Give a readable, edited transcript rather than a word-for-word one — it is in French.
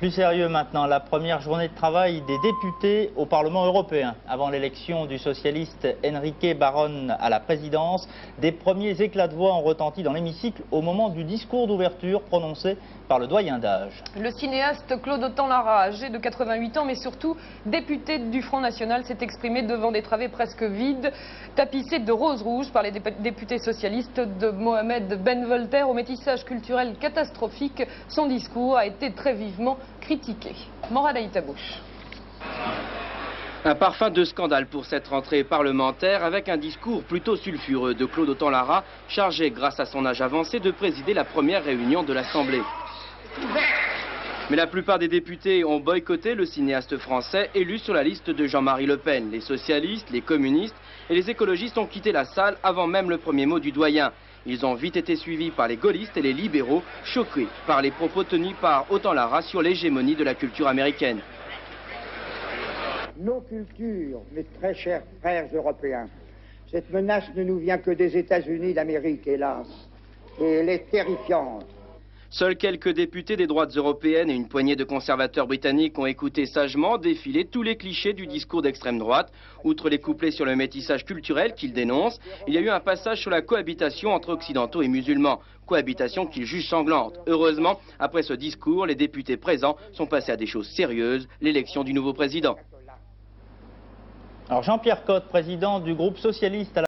Plus sérieux maintenant, la première journée de travail des députés au Parlement européen. Avant l'élection du socialiste Enrique Barón à la présidence, des premiers éclats de voix ont retenti dans l'hémicycle au moment du discours d'ouverture prononcé par le doyen d'âge. Le cinéaste Claude Autant-Lara, âgé de 88 ans, mais surtout député du Front National, s'est exprimé devant des travées presque vides, tapissés de rose rouge par les députés socialistes de Mohamed Ben Voltaire au métissage culturel catastrophique. Son discours a été très vivement critiqué. Morad Aïtabouche. Un parfum de scandale pour cette rentrée parlementaire avec un discours plutôt sulfureux de Claude Autant-Lara, chargé grâce à son âge avancé de présider la première réunion de l'Assemblée. Mais la plupart des députés ont boycotté le cinéaste français élu sur la liste de Jean-Marie Le Pen. Les socialistes, les communistes et les écologistes ont quitté la salle avant même le premier mot du doyen. Ils ont vite été suivis par les gaullistes et les libéraux, choqués par les propos tenus par Autant-Lara sur l'hégémonie de la culture américaine. Nos cultures, mes très chers frères européens, cette menace ne nous vient que des États-Unis d'Amérique, hélas, et elle est terrifiante. Seuls quelques députés des droites européennes et une poignée de conservateurs britanniques ont écouté sagement défiler tous les clichés du discours d'extrême droite. Outre les couplets sur le métissage culturel qu'ils dénoncent, il y a eu un passage sur la cohabitation entre occidentaux et musulmans. Cohabitation qu'ils jugent sanglante. Heureusement, après ce discours, les députés présents sont passés à des choses sérieuses, l'élection du nouveau président. Alors Jean-Pierre Cotte, président du groupe socialiste à la